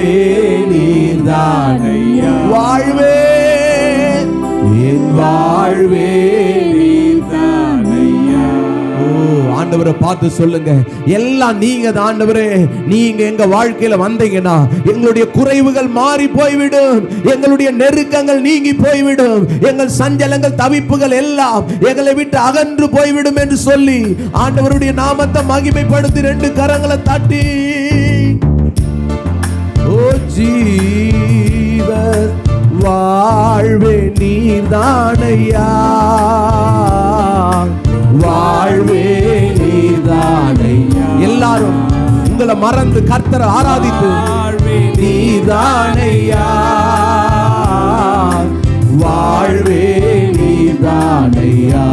வாழ்வே நீர்தானையா, வாழ்வே என் வாழ்வே நீர்தானையா. ஓ, ஆண்டவரை பார்த்து சொல்லுங்க, எல்லாம் நீங்க தான் ஆண்டவரே. நீங்க எங்க வாழ்க்கையில வந்தீங்கன்னா எங்களுடைய குறைவுகள் மாறி போய்விடும், எங்களுடைய நெருக்கங்கள் நீங்கி போய்விடும், எங்கள் சஞ்சலங்கள் தவிப்புகள் எல்லாம் எங்களை விட்டு அகன்று போய்விடும் என்று சொல்லி ஆண்டவருடைய நாமத்தை மகிமைப்படுத்தி ரெண்டு கரங்களை தட்டி, ஓ ஜீவ வாழ்வே நீர்தானையா, வாழ்வே நீர்தானையா. எல்லாரும் உங்களை மறந்து கர்த்தரை ஆராதித்து, வாழ்வே நீர்தானையா, வாழ்வே நீர்தானையா.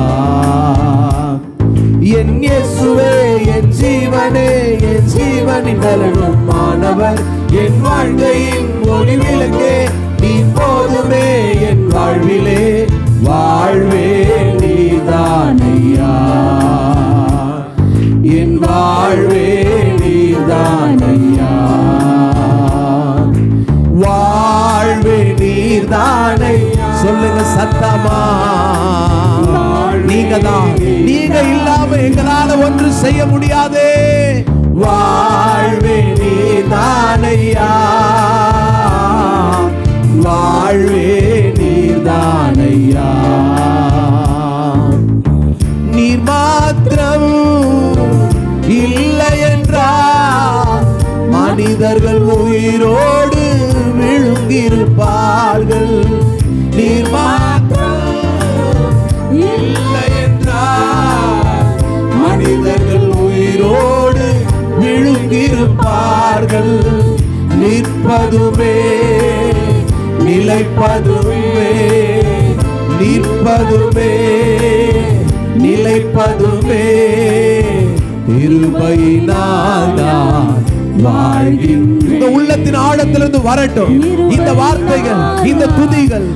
என் இயேசுவே என் ஜீவனே, என் ஜீவனின் பலனும் மாணவர், என் வாழ்க்கையின் ஒளி விளக்கே, நீ போதுமே என் வாழ்விலே, வாழ்வே நீர்தானையா, என் வாழ்வே நீர்தானையா, வாழ்வே நீர்தானையா. சொல்லுங்க சத்தமா, நீங்க தான், நீங்க இல்லாம எங்களால ஒன்று செய்ய முடியாதே, வாழ்வே நீர்தானையா, வாழ்வே நீர்தானையா. நீர் மாத்திரம் இல்லை என்றால் மனிதர்கள் உயிரோடு விழுங்கியிருப்பார்கள், நீர் மாத்திரம் இல்லை என்றால் மனிதர்கள் உயிரோடு விழுங்கியிருப்பார்கள். நிற்பதுமே நிலைப்பதுமே, நிற்பதுமே நிலைப்பதுமே கிருபையினால்தான் வாழ்கின்ற. இந்த உள்ளத்தின் ஆழத்திலிருந்து வரட்டும் இந்த வார்த்தைகள், இந்த துதிகள்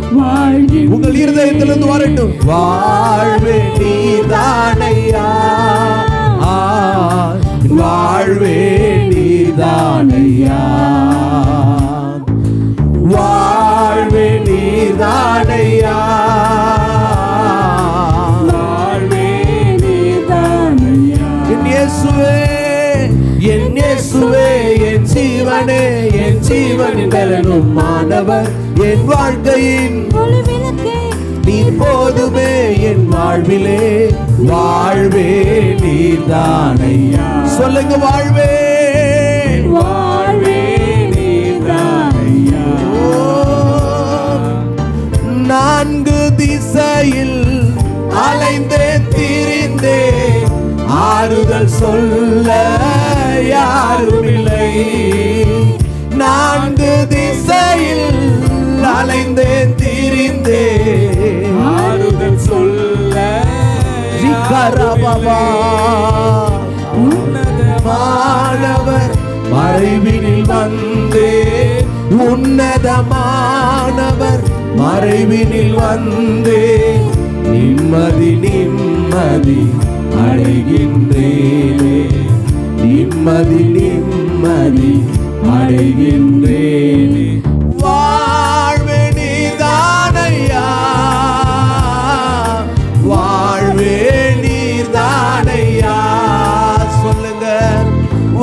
உங்கள் இருதயத்திலிருந்து வரட்டும். வாழ்வே நீர்தானையா, வாழ்வே நீர்தானையா, வாழ்வே நீர்தானையா, வாழ்வே நீர்தானையா. என் இயேசுவே என் இயேசுவே என் ஜீவனே, என் ஜீவனின் பலனும் மாணவர், என் வாழ்க்கையின் ஒளி விளக்கே, நீ போதுமே என் வாழ்விலே, வாழ்வே நீர்தானையா. சொல்லுங்க, வாழ்வே வாழ்வே நீர்தானையா. நான்கு திசையில் அலைந்தே திரிந்தே, ஆறுதல் சொல்ல யாரும் இல்லை, நான்கு திசையில் அலைந்தே திரிந்தே, ஆறுதல் சொல்ல உன்னதமானவர் மறைவினில் வந்தே, உன்னதமானவர் மறைவினில் வந்தே, நிம்மதி நிம்மதி அடைகின்றேனே, நிம்மதி நிம்மதி அடைகின்றேனே. வாழ்வே நீர்தானையா, வாழ்வே நீர்தானையா. சொல்லுங்க,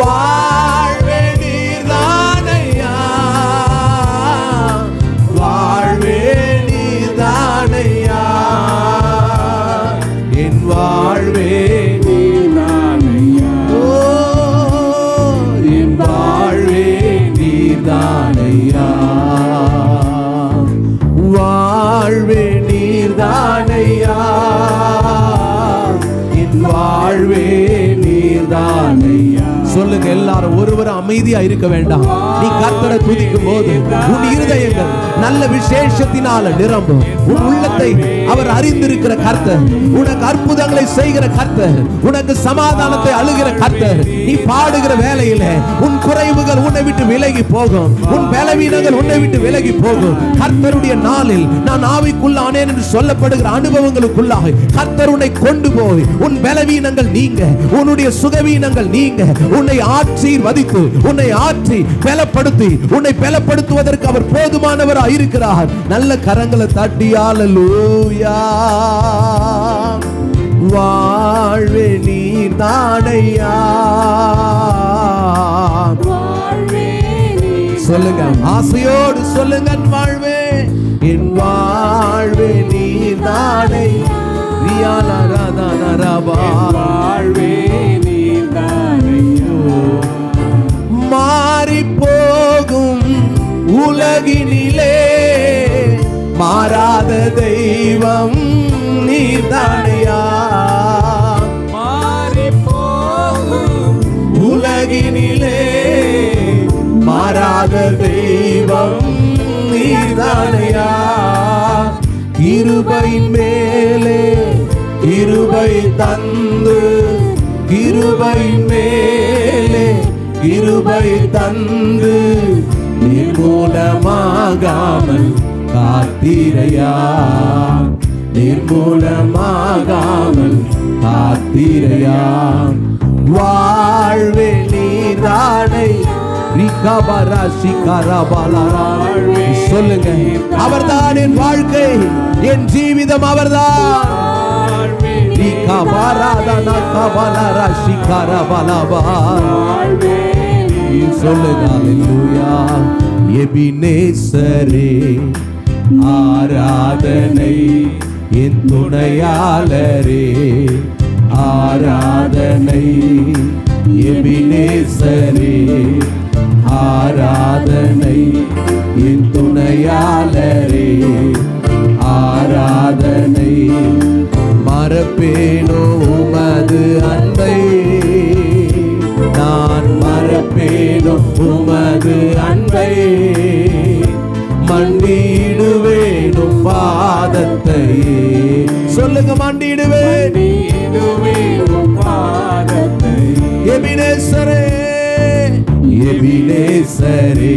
வாழ்வே நீர்தானையா, வாழ்வே நீர்தானையா, என் வாழ்வே நீர்தானையா, என் வாழ்வே நீர்தானையா, வாழ்வே நீர்தானையா, என் வாழ்வே நீர்தானையா. சொல்லுங்க எல்லாரும், ஒருவர் அமைதியா இருக்க வேண்டாம். நீ கர்த்தரை துதிக்கும் போது உன் இருதயங்கள் நல்ல விசேஷத்தினால நிரம்பும். உன் உள்ளத்தை அவர் அறிந்திருக்கிற கர்த்தர், உனக்கு அற்புதங்களை செய்கிற கர்த்தர், உனக்கு சமாதானத்தை அழுகிற கர்த்தர். நீ பாடுகிற வேளையில உன் குறைவுகள் உன்னை விட்டு விலகி போகும், உன் பலவீனங்கள் உன்னை விட்டு விலகி போகும். கர்த்தருடைய நாளில் நான் ஆவிக்குள்ளானேன் என்று சொல்லப்படுகிற அனுபவங்களுக்குள்ளாக கர்த்தர் உன்னை கொண்டு போய் உன் பலவீனங்கள் நீங்க, உன்னுடைய சுகவீனங்கள் நீங்க, உன்னை ஆசீர்வதித்து உன்னை ஆற்றி பலப்படுத்தி உன்னை பலப்படுத்துவதற்கு அவர் போதுமானவராய் இருக்கிறார். நல்ல கரங்களை தட்டி அல்லேலூயா. வாழ்வே நீதானையா, சொல்லுங்க ஆசையோடு சொல்லுங்க. வாழ்வே என் வாழ்வே நீதானையா, வாழ்வே நீதானையா. மாறி போகும் உலகினிலே மாறாத தெய்வம் நீதானையா. மாறி போகும் உலகினிலே மாறாத தெய்வம் நீதானையா. கிருபையின் மேலே கிருபை தந்து, கிருபையின் மேலே கிருபை தந்து நிர்மூலமாகாமல் காத்தீரையா, நிர்மூலமாகாமல் காத்தீரையா. வாழ்வே நீதானை சொல்லுங்க. அவர்தான் என் வாழ்க்கை, என் ஜீவிதம் அவர்தான். சொல்லுங்க அல்லேலூயா. எபினேசரே ஆராதனை, என் துணையாளரே ஆராதனை. எபினேசரே ஆராதனை, என் துணையாளரே ஆராதனை. மறப்பேனோ உமது அன்பை, நான் மறப்பேனோ உமது அன்பை. மண்டிடுவேனும் பாதத்தை, சொல்லுங்க மண்டிடுவேன் பாதத்தை. எபினேசரே எபினேசரே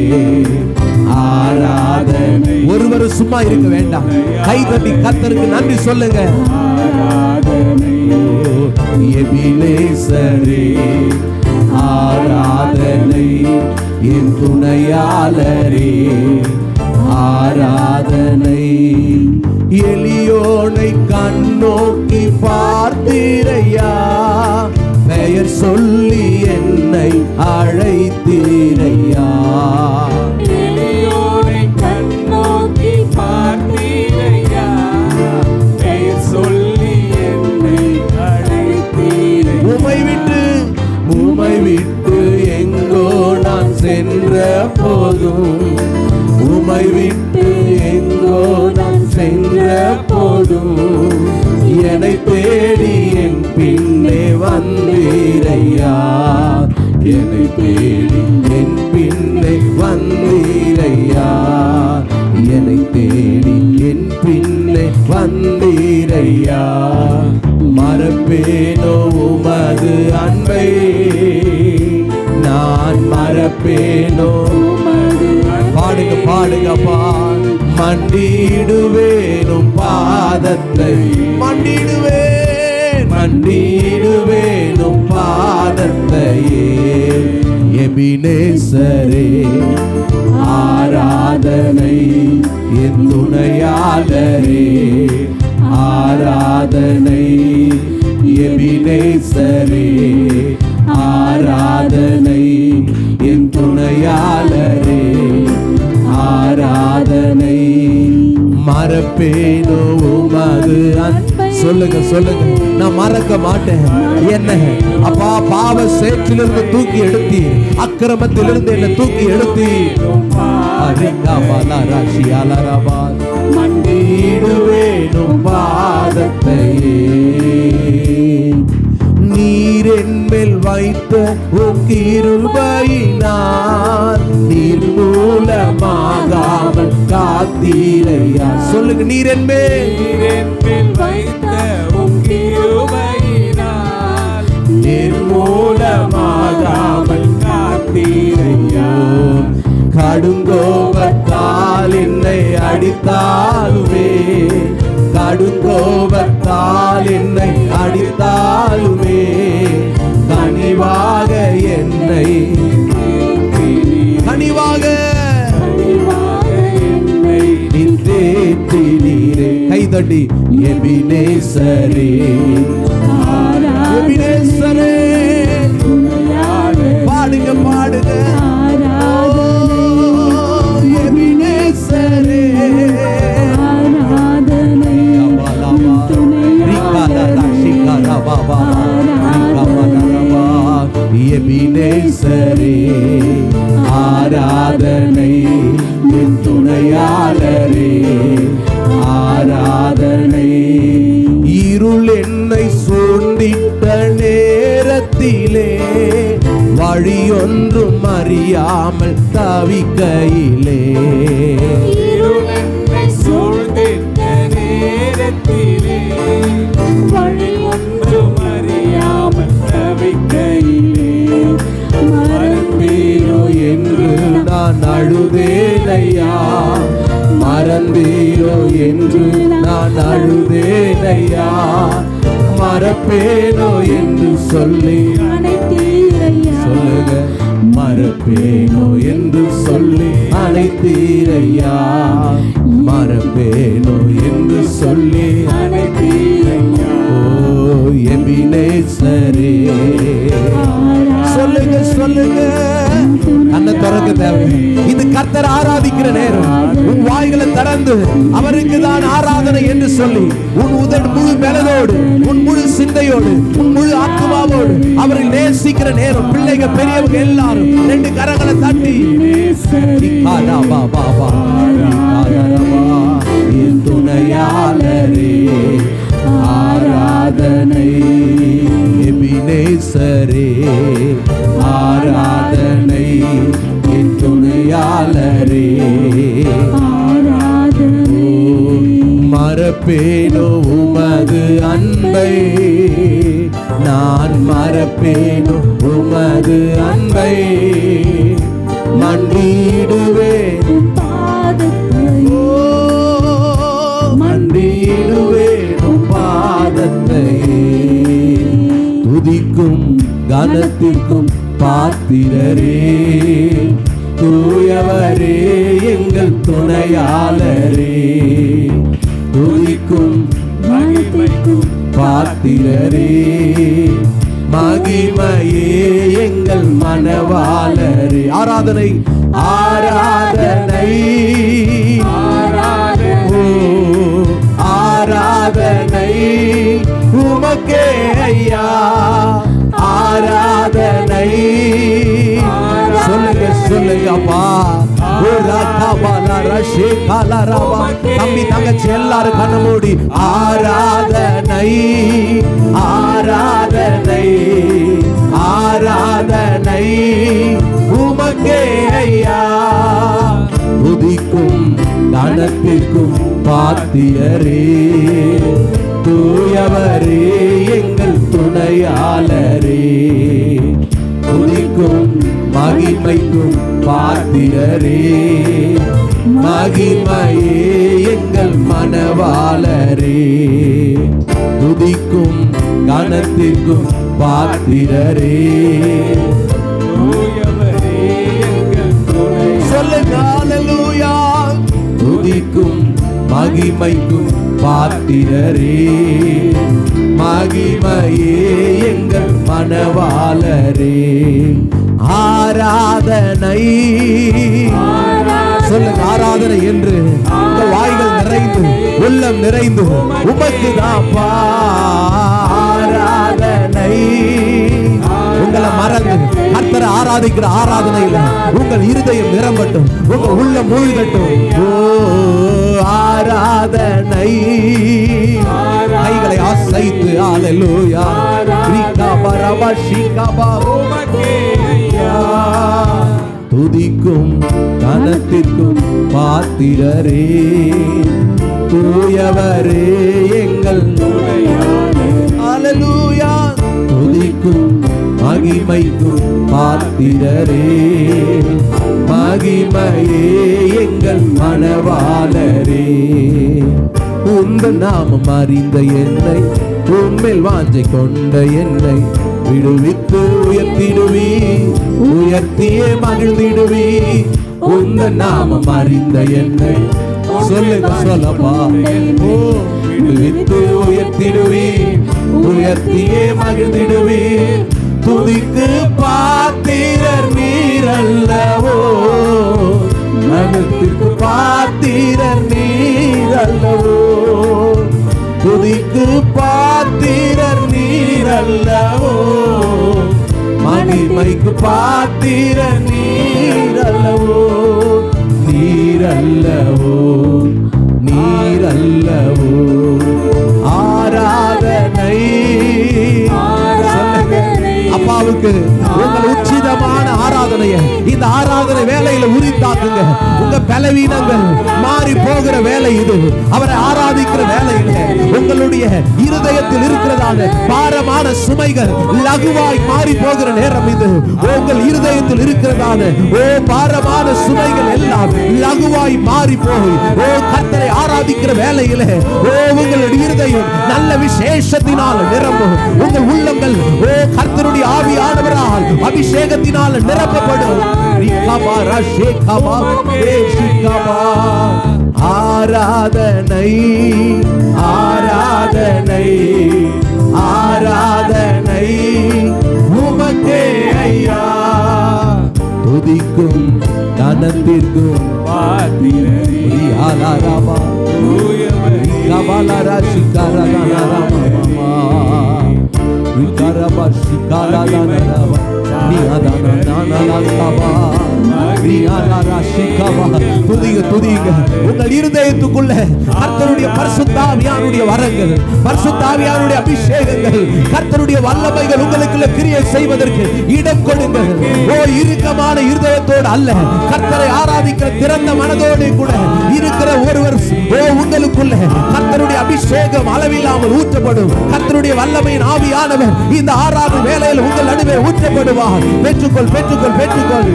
ஆராதனை. ஒருவர் சும்மா இருக்க வேண்டாம், கை தட்டி கர்த்தருக்கு நன்றி சொல்லுங்க. எபினேசரே ஆராதனை, என் துணையாளரே ஆராதனை. எலியோனை கண்ணோக்கி பார்த்தீரையா, பெயர் சொல்லி என்னை அழைத்தீரையா. எலியோனை கண்ணோக்கி பார்த்தீரையா, பெயர் சொல்லி என்னை அழைத்தீரையா. உமை விட்டு எங்கோ நான் சென்ற போதும், உமை விட்டு எங்கோ நான் சென்ற போதும், என்னை தேடி என் பின்னே வந்தீரையா, என்னை தேடி என் பின்னே வந்தீரையா, என்னை தேடி என் பின்னே வந்தீரையா. மறப்பேனோ உமது அன்பை, நான் மறப்பேனோ உமது. பாடுங்க பாடுங்கப்பா. மண்டிடுவேனும் பாதத்தை, மண்டிடுவேன் மண்டிடுவேனும் பாதத்தையே. எபினேசரே ஆராதனை, என் துணையாளரே ஆராதனை. எபினேசரே ஆராதனை, என் துணையாளரே ஆராதனை. மறப்பேனோ உமது அன்பை, சொல்லுங்க சொல்லுங்க. நான் மறக்க மாட்டேன். என்ன அப்பா, பாவ சேற்றிலிருந்து தூக்கி எடுத்தி, அக்கிரமத்திலிருந்து என்னை தூக்கி எடுத்தி, மண்டிடுவேனும் பாதத்தையே. நீர் என்மேல் வைத்த கிருபையினால் நீர் மூலமாகாமல் காத்தீரையா. சொல்லுங்க. நீர் என்மேல் வைத்த கிருபையினால் நீர் மூலமாகாமல் காத்தீரையா. கடுங்கோபத்தால் என்னை அடித்தாலுமே, கடுங்கோபத்தால் என்னை அடித்தாலுமே, கனிவாக என்னை கட்டி எபினேசரே எபினேசரே பாடுங்க பாடுங்க எபினேசரே எபினேசரே ஆராதனை என் துணையாளரே ஆராதனை. இருள் என்னை சூழ்ந்திட்ட நேரத்திலே வழியொன்றும் அறியாமல் தவிக்கையிலே இருள் என்னை சூழ்ந்திட்ட நேரத்திலே வழியொன்றும் அறியாமல் தவிக்கையிலே மறந்தீரோ என்று நான் அழுதேனையா மறந்தீரோ என்று நான் அழுதேனையா மறப்பேனோ என்று சொல்லி சொல்லுங்க மறப்பேனோ என்று சொல்லி அழைத்தீரையா மறப்பேனோ என்று சொல்லி அழைத்தீரையா. ஓ எபினேசரே சொல்லுங்க சொல்லுங்க அண்ண திறக்க தேவை. இது கர்த்தர் ஆராதிக்கிற நேரம். உன் வாய்களை திறந்து அவருக்கு தான் ஆராதனை என்று சொல்லி உன் உதடு முழு மனதோடு உன் முழு சிந்தையோடு உன் முழு ஆத்மாவோடு அவரை நேசிக்கிற நேரம். பிள்ளைங்க பெரியவங்க எல்லாரும் ரெண்டு கரங்களை தட்டி என் துணையாளரே ஆராதனை எபினேசரே ஆராதனை என் துணையாளரே மறப்பேனோ உமது அன்பை நான் மறப்பேனோ உமது அன்பை மண்டிடுவேன் மண்டிடுவேன் பாதத்தை துதிக்கும் கனத்திற்கும் பாத்திரரே தூயவரே எங்கள் துணையாளரே துதிக்கும் மகிமைக்கும் பாத்திரரே மகிமையே எங்கள் மனவாளரே. ஆராதனை ஆராதனை ஆராதனை உமக்கே ஐயா ஆராதனை. சொல்லுங்க சொல்லுங்க அப்பா. தம்பி தங்கச்சி எல்லாரும் கண்ண மூடி ஆராதனை ஆராதனை ஆராதனை உமக்கே ஐயா உதிக்கும் கனத்திற்கும் பாத்தியரே தூயவரே எங்கள் துணையாளரே துதிக்கும் மகிமைக்கும் பாத்திரரே மகிமையே எங்கள் மனவாளரே துதிக்கும் கனத்திற்கும் பாத்திரரே சொல்லுங்க அல்லேலூயா. துதிக்கும் மகிமைக்கும் பாத்திரரே மகிமையே எங்கள் மனவாளரே ஆராதனை. சொல்லுங்க ஆராதனை என்று உங்கள் வாய்கள் நிறைந்து உள்ளம் நிறைந்து உமக்கு தாப்பா ஆராதனை. உங்களை மறந்து கர்த்தரை ஆராதிக்கிற ஆராதனையில் உங்கள் இருதயம் நிரம்பட்டும் உங்கள் உள்ளம் மூழ்கட்டும். ஓ ஆராதனை கைகளை அசைத்து அல்லேலூயா துதிக்கும் கனத்திற்கும் பாத்திரரே தூயவரே எங்கள் அல்லேலூயா துதிக்கும் மகிமைக்கும் பாத்திரரே மகிமையே எங்கள் மனவாளரே உந்த நாமம் அறிந்த என்னை உம்மேல் வாஞ்சை கொண்ட என்னை விடுவித்து உயர்த்திடுவி உயர்த்தியே மகிழ்ந்திடுவி உந்த நாமம் அறிந்த என்னை சொல்லுங்க சொல்லப்பா. ஓ விடுவித்து உயர்த்திடுவீர், உயர்த்தியே மகிழ்ந்திடுவீர். துதிக்கு பாத்திரர் நீர் அல்லவோ, மனத்திற்கு பாத்திரர் நீர் அல்லவோ. துதிக்கு பாத்திரர் நீர் அல்லவோ, மகிமைக்கு பாத்திரர் நீர் அல்லவோ. நீர் அல்லவோ, நீர் அல்லவோ. ஆராதனை அப்பாவுக்கு உங்கள் உச்சிதமான ஆராதனையை இந்த ஆராதனை வேலையில உரித்தாக்குங்க. உங்க பலவீனங்கள் மாறி போகிற வேலை இது. அவரை ஆராதிக்கிற வேலையில உங்களுடைய இருதயத்தில் இருக்கிறதான பாரமான சுமைகள் லகுவாய் மாறி போகிற நேரம் இது. உங்கள் இருதயத்தில் இருக்கிறதான பாரமான சுமைகள் எல்லாம் லகுவாய் மாறி போய் கர்த்தரை ஆராதிக்கிற வேலையில உங்களுடைய இருதயம் நல்ல விசேஷத்தினால் நிரம்பும். உங்கள் உள்ளங்கள் கர்த்தருடைய ஆவியானவரால் அபிஷேகத்தினால் நிரப்பப்படும். ஆராதனை ஆராதனை ஆராதனை உமக்கே ஐயா. துதிக்கும் கனத்திற்கும் பாத்திரரீ. உங்கள் இருதயத்துக்குள்ள கர்த்தருடைய பரிசுத்த ஆவியானுடைய வரங்கள், பரிசுத்த ஆவியானுடைய அபிஷேகங்கள், கர்த்தருடைய வல்லமைகள் உங்களுக்குள்ள கிரியை செய்வதற்கு இடம் கொடுங்கள். இறுக்கமான இருதயத்தோடு அல்ல, கர்த்தரை ஆராதிக்கிற திறந்த மனதோடு கூட இருக்கிற ஒருவர் உங்களுக்குள்ள கர்த்தருடைய அபிஷேகம் அளவில்லாமல் ஊற்றப்படும். கர்த்தருடைய வல்லமையின் ஆவியானவர் இந்த ஆராதனை வேளையில் உங்கள் நடுவே ஊற்றப்படுவார். பெற்றுக்கொள் பெற்றுக்கொள் பெற்றுக்கொள்.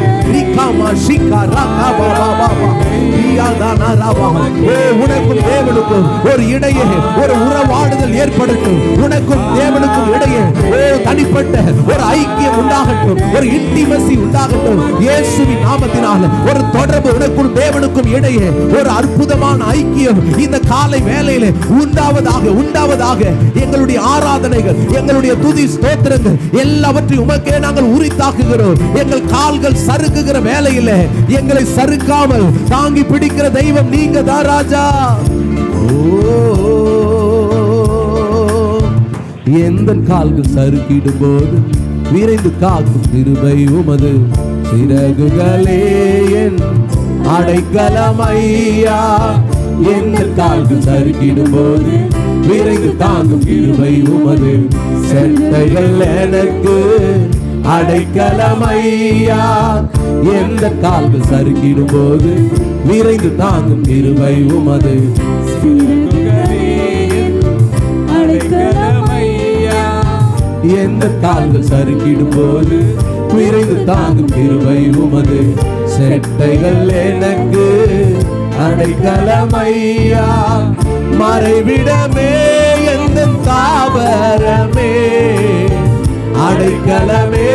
உனக்கும் தேவனுக்கும் ஒரு இடையே ஒரு உறவாடுதல் ஏற்படட்டும். உனக்கும் தேவனுக்கும் இடையே தனிப்பட்ட ஒரு ஐக்கியம் உண்டாகட்டும், ஒரு இன்டிமசி உண்டாகட்டும். இயேசுவின் நாமத்தினால் ஒரு தொடர்பு உனக்கும் தேவனுக்கும் இடையே ஒரு அற்புதமான ஐக்கியம் இந்த காலை வேளையில உண்டாவதாக உண்டாவதாக. எங்களுடைய ஆராதனைகள், எங்களுடைய துதி ஸ்தோத்திரங்கள் எல்லாவற்றையும் உமக்கே நாங்கள் உரித்தாக்குகிறோம். எங்கள் கால்கள் சறுக்குகிற வேளையில எங்களை சறுக்காமல் தாங்கி பிடிக்கிற தெய்வம் நீங்க தான் ராஜா. எந்த கால்கள் சறுக்கிடும் போது விரைந்து காக்கும் கிருபை உமது. சிறகுகளே என் அடைக்கலமையா. எந்த கால்கள் சறுக்கிடும் போது விரைந்து தாங்கும் கிருபை உமது. செட்டைகள் எனக்கு அடைக்கலமையா. எந்த கால்கள் சறுக்கிடும் போது விரைந்து தாங்கும் கிருபை உமது. எந்த கால்கள் சறுக்கிடும் போது விரைந்து தாங்கும் கிருபை உமது. செட்டைகள் எனக்கு அடைக்கலமையா. மறைவிடமே எந்த தாவரமே, அடைக்கலமே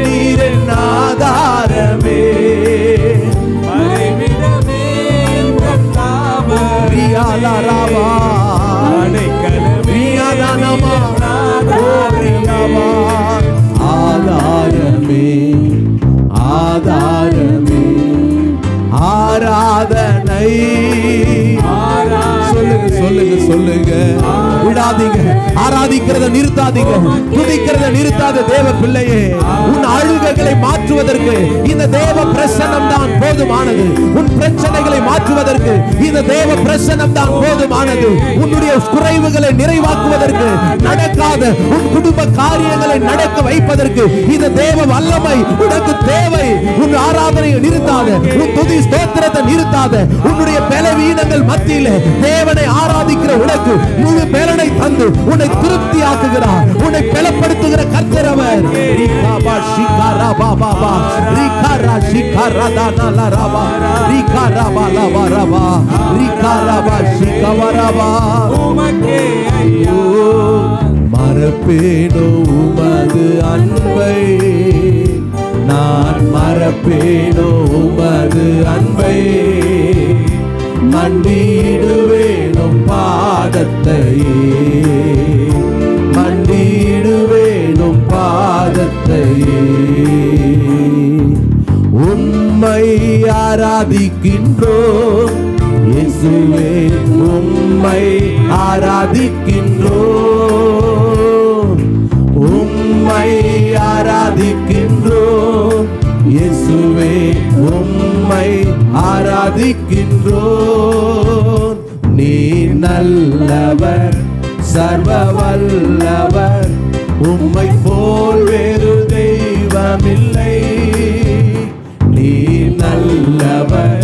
நீரின் ஆதாரமே. மறைவிடமே எந்த தாவரமே, அடைக்கலமே ஆதாரமே ஆதாரமே. ஆராதனை சொல்லுங்க சொல்லுங்க சொல்லுங்க. விடாதீங்க, ஆராதிக்கிறத நிறுத்தாதீங்க, துதிக்கிறத நிறுத்தாத தேவ பிள்ளையே. உன் அழுகைகளை மாற்றுவதற்கு இந்த தேவ பிரசன்னம் தான் போதுமானது. உன் பிரச்சனைகளை மாற்றுவதற்கு இந்த தேவ பிரசன்னம் தான் போதுமானது. உன்னுடைய குறைவுகளை நிறைவாக்குவதற்கு, நடக்காத உன் குடும்ப காரியங்களை நடக்க வைப்பதற்கு இந்த தேவ வல்லமை உனக்கு தேவை. உன் ஆராதனையை நிறுத்தாத, உன் துதி ஸ்தோத்திரத்தை நிறுத்தாத. உன்னுடைய பலவீனங்கள் மத்தியில தேவனை ஆராதிக்கிற உனக்கு முழு பலனை தந்து உன்னை திருப்தி ஆக்குகிறார், உன்னை பலப்படுத்துகிற கர்த்தர் அவர். மறப்பேனோ உமது அன்பை, நான் மறப்பேனோ உமது அன்பை. மண்டியிடுவேனும் பாதத்தை ஆராதிக்கின்றோம் இயேசுவே உம்மை ஆராதிக்கின்றோம் உம்மை ஆராதிக்கின்றோம் இயேசுவே உம்மை ஆராதிக்கின்றோம் நீ நல்லவர் சர்வ வல்லவர் உம்மை போல் வேறு தெய்வமில்லை நீ நல்லவர்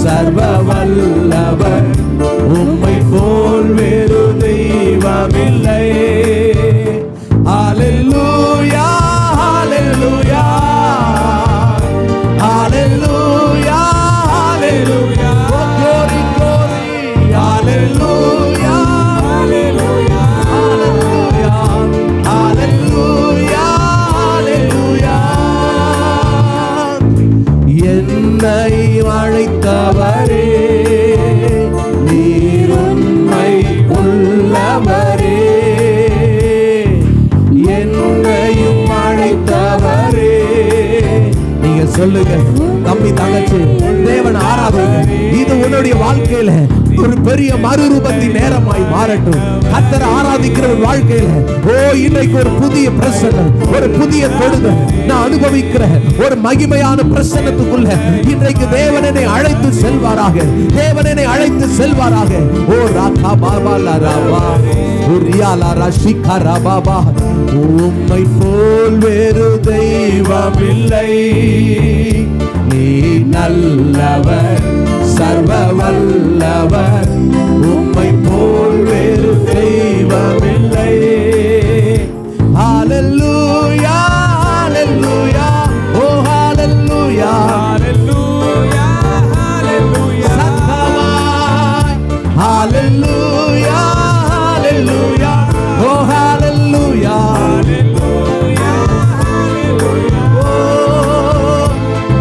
சர்வ வல்லவர் உம்மை போல் வேறு தெய்வமில்லை ஹல்லேலூயா ஹல்லேலூயா ஹல்லேலூயா ஹல்லேலூயா glory glory ஹல்லேலூயா ஹல்லேலூயா ஹல்லேலூயா ஹல்லேலூயா என்னை அழைத்தவரே நீர் உண்மை உள்ளவரே என்னையும் அழைத்தவரே நீங்க சொல்லுங்க தம்பி தங்கச்சி தேவன் ஆராதனை இது உன்னுடைய வாழ்க்கையில ஒரு பெரிய மறுரூபத்தின் நேரமாய் மாறட்டும் கர்த்தரை ஆராதிக்கிற ஒரு வாழ்க்கையில இன்றைக்கு ஒரு புதிய பிரசன்னம் ஒரு புதிய தொடுதல் நான் அனுபவிக்கிற ஒரு மகிமையான பிரசன்னத்துக்குள்ள இன்றைக்கு தேவனை அழைத்து செல்வாராக தேவனை அழைத்து செல்வாராக ஓ ராகா பாபா லராபா உரியாலா ரஷிகா ரபாபா உம்மை போல் வேறு தெய்வமில்லை நீ நல்லவர் சர்வ வல்லவர் உம்மை போல் வேறு தெய்வமில்லை ஹல்லேலூயா ஹல்லேலூயா ஓ ஹல்லேலூயா ஹல்லேலூயா ஹல்லேலூயா சத்தமாய் ஹல்லேலூயா ஹல்லேலூயா ஓ ஹல்லேலூயா ஹல்லேலூயா ஹல்லேலூயா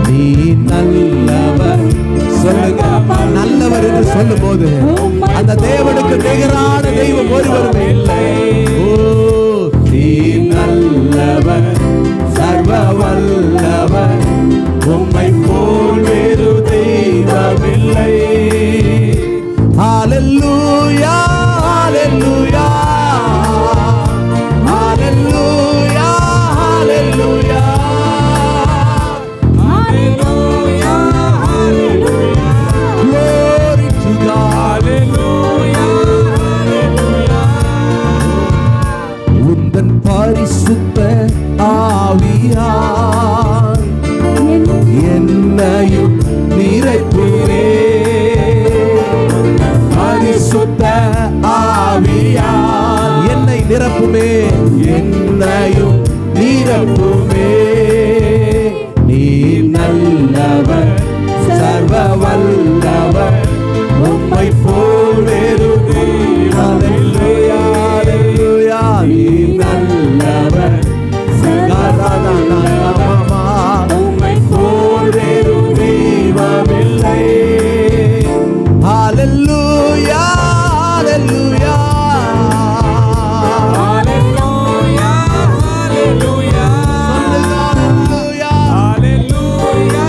நீ நல்லவர் சொல்லுங்க நல்லவர் என்று சொல்லும் போது அந்த தேவனுக்கு நிகரான தெய்வம் ஒருவரும் இல்லை நீ நல்லவர் சர்வ வல்லவர் உம்மை போல் வேறு தெய்வமில்லை ஹல்லேலூயா ஹல்லேலூயா ஹல்லேலூயா ஹல்லேலூயா ஹல்லேலூயா ஹல்லேலூயா glory to God ஹல்லேலூயா ஹல்லேலூயா உந்தன் பரிசுத்த ஆவியாய் என்னையும் நிறைப்புவே பரிசுத்த ஆவியாய் என்னை நிரப்புமே என்னையும் நிரப்புமே நீ நல்லவர் சர்வ வல்லவர் உம்மை போல் வேறு ஹல்லேலூயா ஹல்லேலூயா நீ நல்லவர் சகலநாமமா உம்மை போல் வேறு தெய்வமில்லை ஹல்லேலூயா ஹல்லேலூயா ஹல்லேலூயா ஹல்லேலூயா ஹல்லேலூயா ஹல்லேலூயா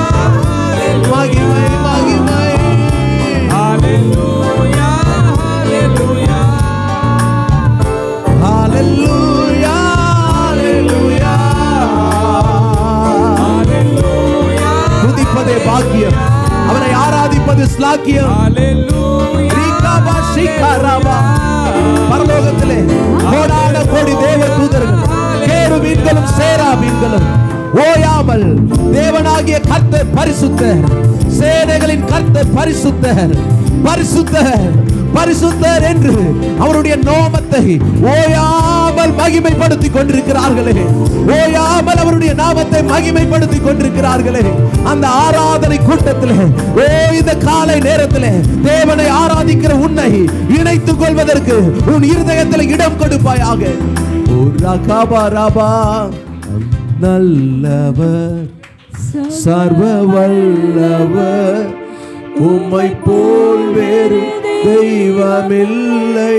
மகிமை மகிமை ஹல்லேலூயா ஹல்லேலூயா ஹல்லேலூயா ஹல்லேலூயா ஹல்லேலூயா துதிப்பதே பாக்கியம் அவனை ஆராதிப்பது ஸ்லாக்கியம் ஹல்லேலூயா ரீகாபா ஷிகாராபா பரலோகத்திலே கோடான கோடி தேவ தூதர்கள் கேருபீன்களும் சேராபீன்களும் ஓயாமல் தேவனாகிய கர்த்தர் பரிசுத்தர் சேனைகளின் கர்த்தர் பரிசுத்தர் பரிசுத்தர் பரிசுத்தர் என்று அவருடைய நாமத்தை ஓயாமல் மகிமைப்படுத்திக் கொண்டிருக்கிறார்களே ஓயாமல் அவருடைய நாமத்தை மகிமைப்படுத்திக் கொண்டிருக்கிறார்களே அந்த ஆராதனை கூட்டத்திலே இந்த காலை நேரத்திலே தேவனை ஆராதிக்கிற உன்னை இணைத்துக் கொள்வதற்கு உன் இருதயத்தில் இடம் கொடுப்பாயாக நல்லவர் சர்வ வல்லவர் உம்மை போல் வேறு தெய்வமில்லை